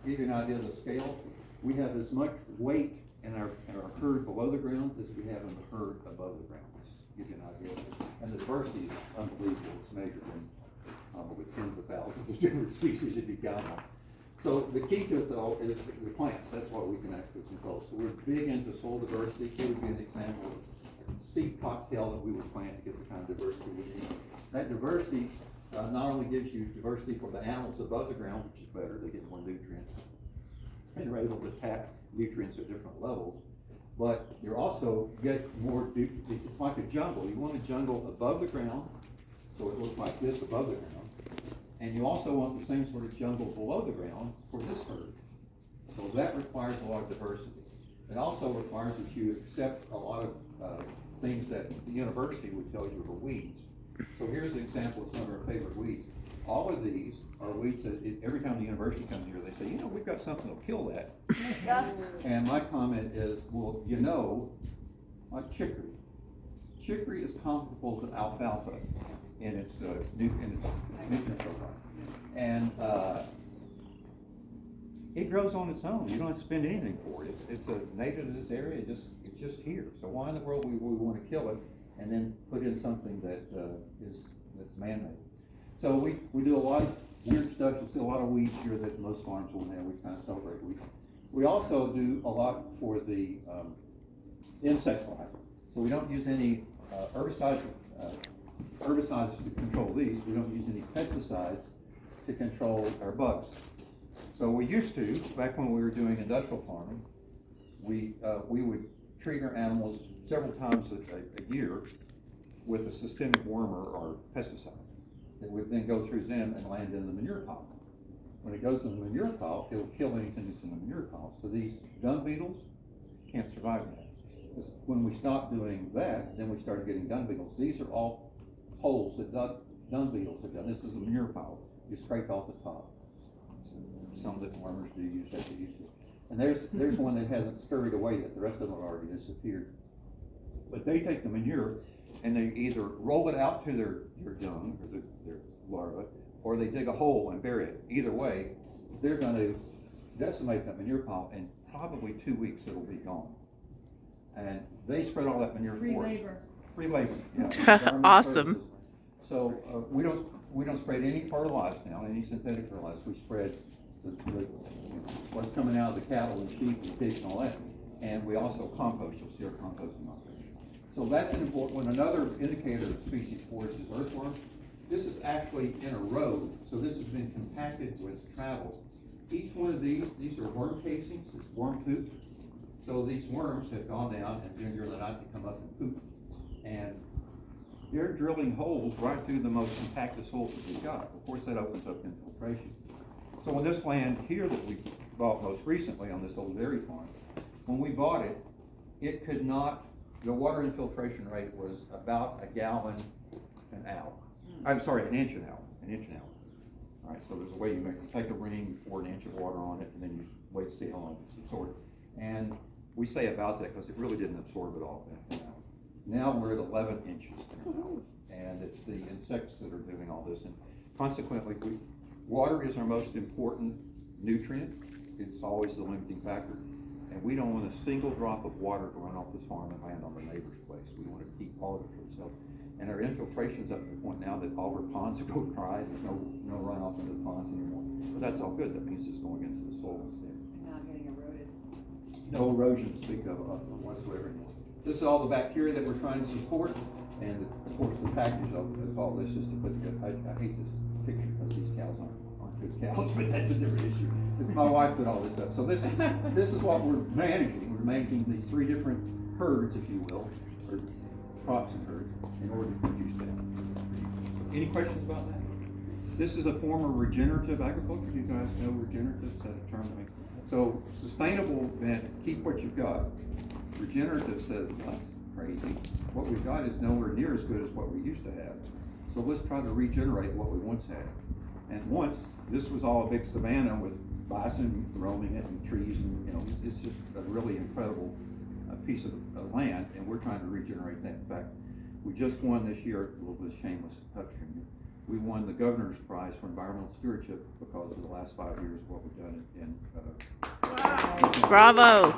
give you an idea of the scale, we have as much weight in our herd below the ground as we have in the herd above the ground. Just to give you an idea. And the diversity is unbelievable. It's measured in probably tens of thousands of different species if you count them. So the key to it though is the plants. That's what we can actually control. So we're big into soil diversity. Here would be an example of a seed cocktail that we would plant to get the kind of diversity we need. That diversity not only gives you diversity for the animals above the ground, which is better, they get more nutrients, and they're able to tap nutrients at different levels, but you also get more, it's like a jungle. You want a jungle above the ground, so it looks like this above the ground. And you also want the same sort of jungle below the ground for this herd. So that requires a lot of diversity. It also requires that you accept a lot of things that the university would tell you are weeds. So here's an example of some of our favorite weeds. All of these are weeds that every time the university comes here, they say, you know, we've got something that'll kill that. And my comment is, well, you know, like chicory. Chicory is comparable to alfalfa in its nutrient profile. And it grows on its own. You don't have to spend anything for it. It's a native to this area. It's just here. So why in the world we want to kill it and then put in something that that's man-made? So we do a lot of weird stuff. You'll see a lot of weeds here that most farms won't have. We kind of celebrate weeds. We also do a lot for the insect life. So we don't use any herbicides to control these. We don't use any pesticides to control our bugs. So we used to, back when we were doing industrial farming, we would treat our animals several times a year with a systemic worm or pesticide. It would then go through them and land in the manure pile. When it goes in the manure pile, it'll kill anything that's in the manure pile. So these dung beetles can't survive that. When we stopped doing that, then we started getting dung beetles. These are all holes that dung beetles have done. This is a manure pile. You scrape off the top. Some of the farmers do use that. And there's one that hasn't scurried away yet. The rest of them have already disappeared. But they take the manure and they either roll it out to their dung or their larvae, or they dig a hole and bury it. Either way, they're going to decimate that manure pile, and probably 2 weeks it'll be gone. And they spread all that manure for us. Free labor. Yeah. Awesome. So we don't spread any fertilizer now, any synthetic fertilizer. We spread what's coming out of the cattle and sheep and pigs and all that. And we also compost. You'll see our composting operation. So that's an important one. Another indicator of species forage is earthworms. This is actually in a row, so this has been compacted with travel. Each one of these are worm casings, it's worm poop. So these worms have gone down and during the night they come up and poop. And they're drilling holes right through the most compactest holes that we've got. Of course, that opens up infiltration. So on this land here that we bought most recently on this old dairy farm, when we bought it, it could not, the water infiltration rate was about a gallon an hour. I'm sorry, an inch an hour. All right, so there's a way you take a ring, pour an inch of water on it, and then you wait to see how long it's absorbed. And we say about that because it really didn't absorb it all in an hour. Now we're at 11 inches in an hour, and it's the insects that are doing all this. And consequently, water is our most important nutrient. It's always the limiting factor. And we don't want a single drop of water to run off this farm and land on the neighbor's place. We want to keep all of it for ourselves. And our infiltration's up to the point now that all our ponds are going dry. There's no runoff into the ponds anymore. But that's all good. That means it's going into the soil instead. And not getting eroded. No erosion to speak of whatsoever anymore. This is all the bacteria that we're trying to support. And of course the package of all this is to put together. I hate this picture because these cows aren't good cows, but that's a different issue. My wife put all this up. So this is what we're managing. We're managing these three different herds, if you will, or crops and herds, in order to produce that. Any questions about that? This is a form of regenerative agriculture. Do you guys know regenerative? Is that a term? So sustainable meant keep what you've got. Regenerative says, that's crazy. What we've got is nowhere near as good as what we used to have. So let's try to regenerate what we once had. And once, this was all a big savanna with bison roaming it and trees, and it's just a really incredible piece of land, and we're trying to regenerate that. In fact, we just won this year, a little bit of shameless upstream here, we won the Governor's Prize for Environmental Stewardship because of the last 5 years of what we've done in Bravo.